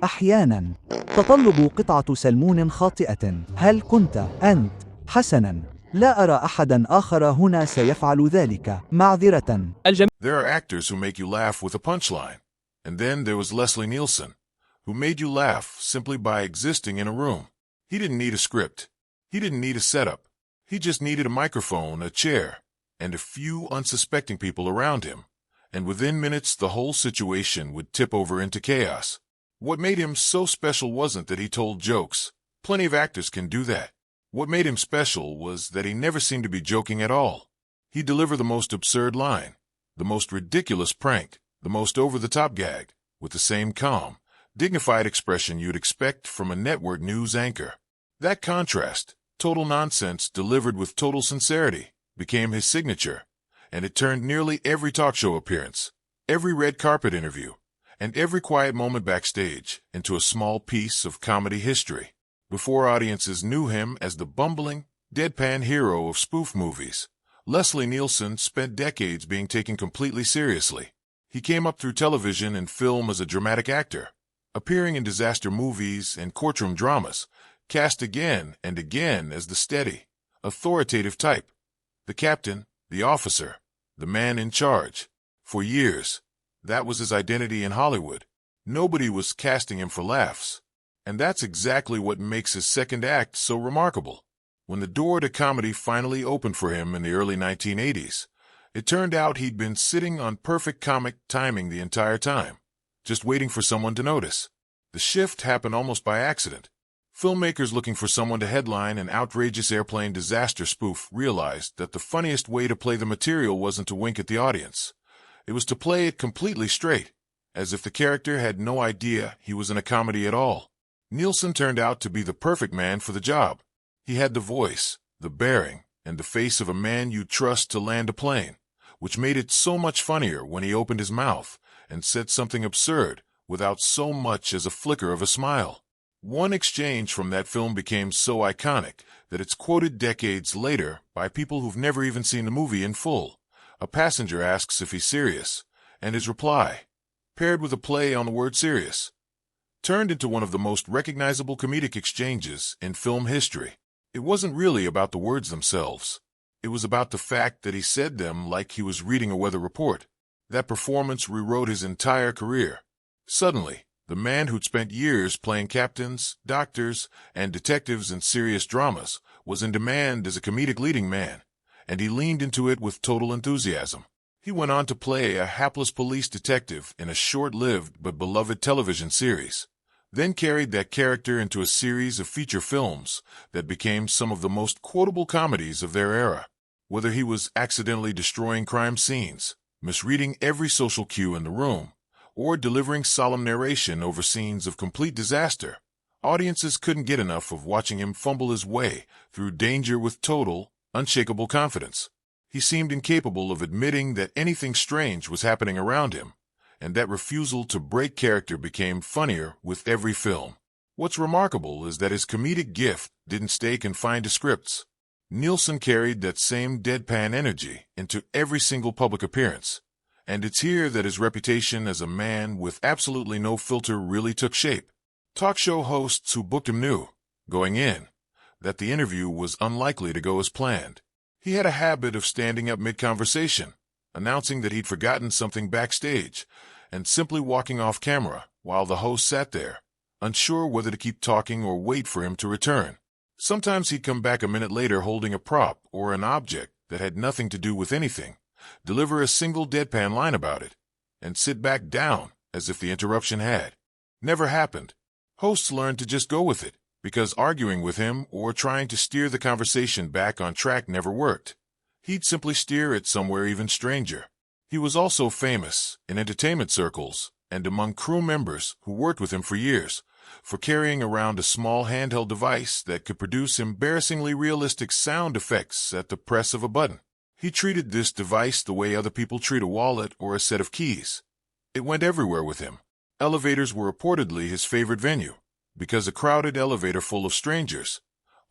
أحياناً تطلب قطعة سلمون خاطئة. هل كنت أنت؟ حسناً، لا أرى أحداً آخر هنا سيفعل ذلك. معذرة. There are actors who make you laugh with a punchline. And then there was Leslie Nielsen, who made you laugh simply by existing in a room. He didn't need a script. He didn't need a setup. He just needed a microphone, a chair, and a few unsuspecting people around him. And within minutes, the whole situation would tip over into chaos. What made him so special wasn't that he told jokes. Plenty of actors can do that. What made him special was that he never seemed to be joking at all. He'd deliver the most absurd line, the most ridiculous prank, the most over-the-top gag, with the same calm, dignified expression you'd expect from a network news anchor. That contrast, total nonsense delivered with total sincerity, became his signature, and it turned nearly every talk show appearance, every red carpet interview, and every quiet moment backstage into a small piece of comedy history. Before audiences knew him as the bumbling, deadpan hero of spoof movies, Leslie Nielsen spent decades being taken completely seriously. He came up through television and film as a dramatic actor, appearing in disaster movies and courtroom dramas, cast again and again as the steady, authoritative type, the captain, the officer, the man in charge. For years, that was his identity in Hollywood. Nobody was casting him for laughs. And that's exactly what makes his second act so remarkable. When the door to comedy finally opened for him in the early 1980s, it turned out he'd been sitting on perfect comic timing the entire time, just waiting for someone to notice. The shift happened almost by accident. Filmmakers looking for someone to headline an outrageous airplane disaster spoof realized that the funniest way to play the material wasn't to wink at the audience. It was to play it completely straight, as if the character had no idea he was in a comedy at all. Nielsen turned out to be the perfect man for the job. He had the voice, the bearing, and the face of a man you'd trust to land a plane, which made it so much funnier when he opened his mouth and said something absurd without so much as a flicker of a smile. One exchange from that film became so iconic that it's quoted decades later by people who've never even seen the movie in full. A passenger asks if he's serious, and his reply, paired with a play on the word serious, turned into one of the most recognizable comedic exchanges in film history. It wasn't really about the words themselves. It was about the fact that he said them like he was reading a weather report. That performance rewrote his entire career. Suddenly, the man who'd spent years playing captains, doctors, and detectives in serious dramas was in demand as a comedic leading man, and he leaned into it with total enthusiasm. He went on to play a hapless police detective in a short-lived but beloved television series, then carried that character into a series of feature films that became some of the most quotable comedies of their era. Whether he was accidentally destroying crime scenes, misreading every social cue in the room, or delivering solemn narration over scenes of complete disaster, audiences couldn't get enough of watching him fumble his way through danger with total, unshakable confidence. He seemed incapable of admitting that anything strange was happening around him, and that refusal to break character became funnier with every film. What's remarkable is that his comedic gift didn't stay confined to scripts. Nielsen carried that same deadpan energy into every single public appearance, and it's here that his reputation as a man with absolutely no filter really took shape. Talk show hosts who booked him knew, going in, that the interview was unlikely to go as planned. He had a habit of standing up mid-conversation, announcing that he'd forgotten something backstage, and simply walking off camera while the host sat there, unsure whether to keep talking or wait for him to return. Sometimes he'd come back a minute later holding a prop or an object that had nothing to do with anything, deliver a single deadpan line about it, and sit back down as if the interruption had never happened. Hosts learned to just go with it, because arguing with him or trying to steer the conversation back on track never worked. He'd simply steer it somewhere even stranger. He was also famous in entertainment circles and among crew members who worked with him for years for carrying around a small handheld device that could produce embarrassingly realistic sound effects at the press of a button. He treated this device the way other people treat a wallet or a set of keys. It went everywhere with him. Elevators were reportedly his favorite venue, because a crowded elevator full of strangers,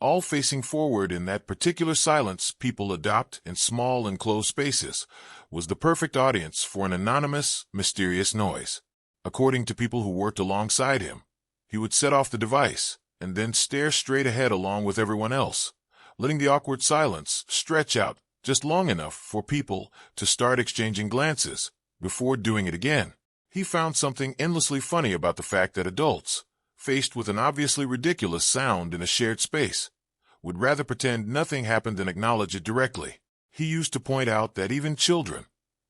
all facing forward in that particular silence people adopt in small enclosed spaces, was the perfect audience for an anonymous, mysterious noise. According to people who worked alongside him, he would set off the device and then stare straight ahead along with everyone else, letting the awkward silence stretch out just long enough for people to start exchanging glances before doing it again. He found something endlessly funny about the fact that adults, faced with an obviously ridiculous sound in a shared space, would rather pretend nothing happened than acknowledge it directly. He used to point out that even children,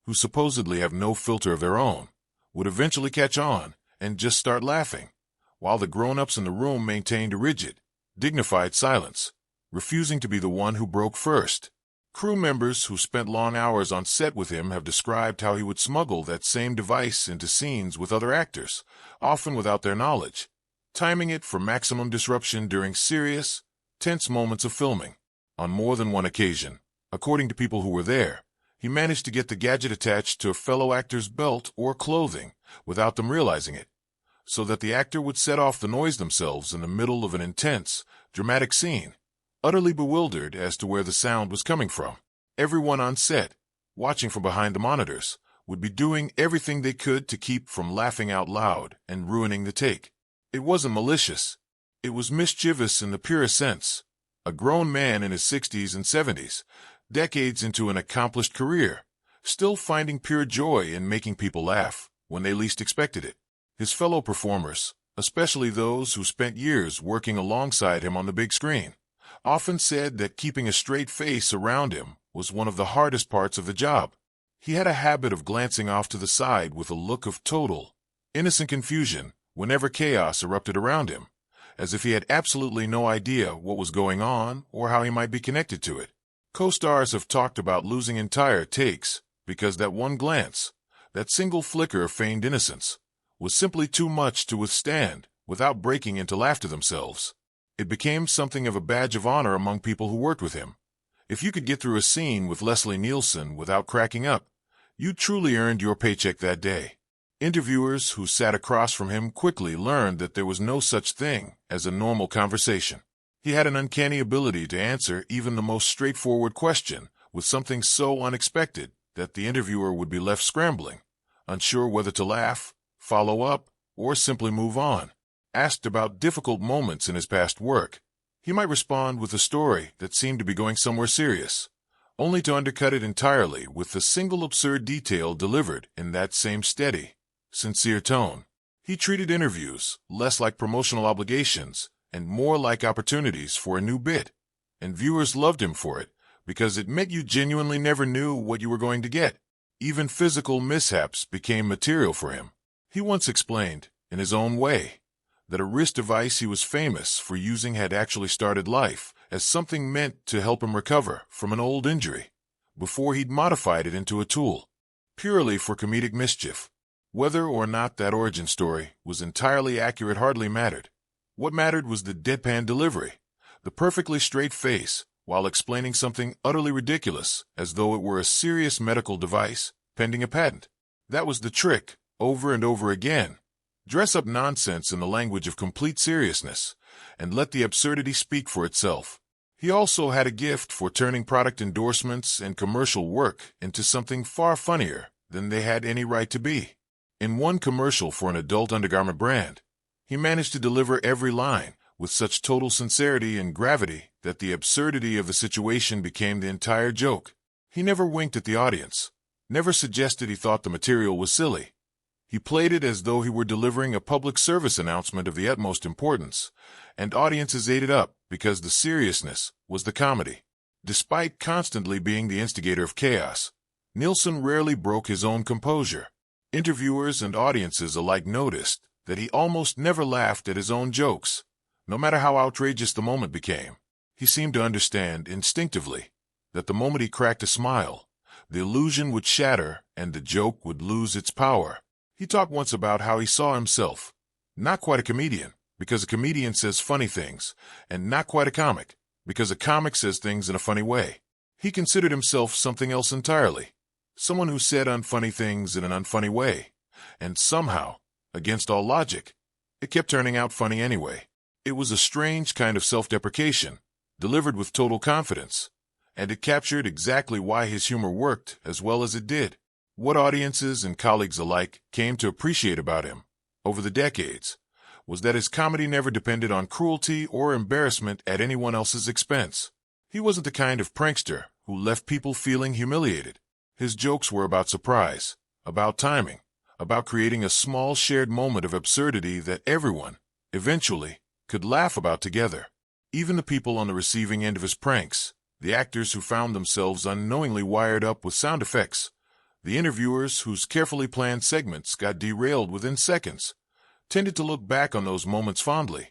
who supposedly have no filter of their own, would eventually catch on and just start laughing, while the grown-ups in the room maintained a rigid, dignified silence, refusing to be the one who broke first. Crew members who spent long hours on set with him have described how he would smuggle that same device into scenes with other actors, often without their knowledge, timing it for maximum disruption during serious, tense moments of filming. On more than one occasion, according to people who were there, he managed to get the gadget attached to a fellow actor's belt or clothing without them realizing it, so that the actor would set off the noise themselves in the middle of an intense, dramatic scene, utterly bewildered as to where the sound was coming from. Everyone on set, watching from behind the monitors, would be doing everything they could to keep from laughing out loud and ruining the take. It wasn't malicious. It was mischievous in the purest sense. A grown man in his 60s and 70s, decades into an accomplished career, still finding pure joy in making people laugh when they least expected it. His fellow performers, especially those who spent years working alongside him on the big screen, often said that keeping a straight face around him was one of the hardest parts of the job. He had a habit of glancing off to the side with a look of total, innocent confusion whenever chaos erupted around him, as if he had absolutely no idea what was going on or how he might be connected to it. Co-stars have talked about losing entire takes because that one glance, that single flicker of feigned innocence, was simply too much to withstand without breaking into laughter themselves. It became something of a badge of honor among people who worked with him. If you could get through a scene with Leslie Nielsen without cracking up, you truly earned your paycheck that day. Interviewers who sat across from him quickly learned that there was no such thing as a normal conversation. He had an uncanny ability to answer even the most straightforward question with something so unexpected that the interviewer would be left scrambling, unsure whether to laugh, follow up, or simply move on. Asked about difficult moments in his past work, he might respond with a story that seemed to be going somewhere serious, only to undercut it entirely with a single absurd detail delivered in that same steady, sincere tone. He treated interviews less like promotional obligations and more like opportunities for a new bit, and viewers loved him for it because it meant you genuinely never knew what you were going to get. Even physical mishaps became material for him. He once explained, in his own way, that a wrist device he was famous for using had actually started life as something meant to help him recover from an old injury, before he'd modified it into a tool, purely for comedic mischief. Whether or not that origin story was entirely accurate hardly mattered. What mattered was the deadpan delivery, the perfectly straight face, while explaining something utterly ridiculous as though it were a serious medical device pending a patent. That was the trick, over and over again. Dress up nonsense in the language of complete seriousness, and let the absurdity speak for itself. He also had a gift for turning product endorsements and commercial work into something far funnier than they had any right to be. In one commercial for an adult undergarment brand, he managed to deliver every line with such total sincerity and gravity that the absurdity of the situation became the entire joke. He never winked at the audience, never suggested he thought the material was silly. He played it as though he were delivering a public service announcement of the utmost importance, and audiences ate it up because the seriousness was the comedy. Despite constantly being the instigator of chaos, Nielsen rarely broke his own composure. Interviewers and audiences alike noticed that he almost never laughed at his own jokes, no matter how outrageous the moment became. He seemed to understand instinctively that the moment he cracked a smile, the illusion would shatter and the joke would lose its power. He talked once about how he saw himself, not quite a comedian, because a comedian says funny things, and not quite a comic, because a comic says things in a funny way. He considered himself something else entirely, someone who said unfunny things in an unfunny way, and somehow, against all logic, it kept turning out funny anyway. It was a strange kind of self-deprecation, delivered with total confidence, and it captured exactly why his humor worked as well as it did. What audiences and colleagues alike came to appreciate about him over the decades was that his comedy never depended on cruelty or embarrassment at anyone else's expense. He wasn't the kind of prankster who left people feeling humiliated. His jokes were about surprise, about timing, about creating a small shared moment of absurdity that everyone, eventually, could laugh about together. Even the people on the receiving end of his pranks, the actors who found themselves unknowingly wired up with sound effects, the interviewers whose carefully planned segments got derailed within seconds, tended to look back on those moments fondly,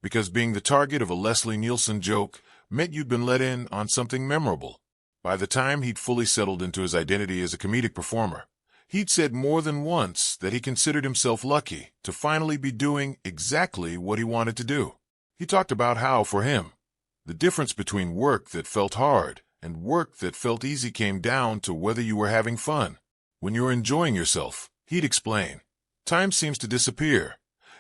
because being the target of a Leslie Nielsen joke meant you'd been let in on something memorable. By the time he'd fully settled into his identity as a comedic performer, he'd said more than once that he considered himself lucky to finally be doing exactly what he wanted to do. He talked about how, for him, the difference between work that felt hard and work that felt easy came down to whether you were having fun. When you're enjoying yourself, he'd explain, time seems to disappear,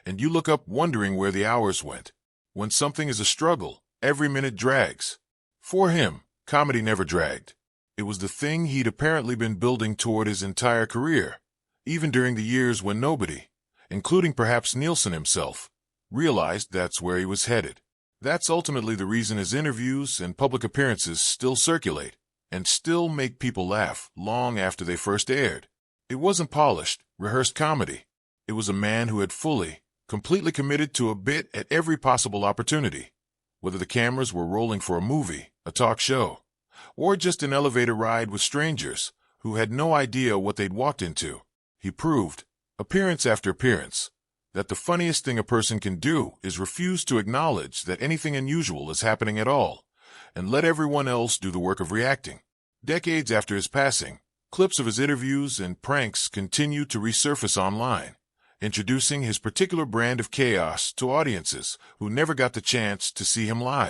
and you look up wondering where the hours went. When something is a struggle, every minute drags. For him, comedy never dragged. It was the thing he'd apparently been building toward his entire career, even during the years when nobody, including perhaps Nielsen himself, realized that's where he was headed. That's ultimately the reason his interviews and public appearances still circulate and still make people laugh long after they first aired. It wasn't polished, rehearsed comedy. It was a man who had completely committed to a bit at every possible opportunity, whether the cameras were rolling for a movie, a talk show, or just an elevator ride with strangers who had no idea what they'd walked into. He proved, appearance after appearance, that the funniest thing a person can do is refuse to acknowledge that anything unusual is happening at all, and let everyone else do the work of reacting. Decades after his passing, clips of his interviews and pranks continue to resurface online, introducing his particular brand of chaos to audiences who never got the chance to see him live.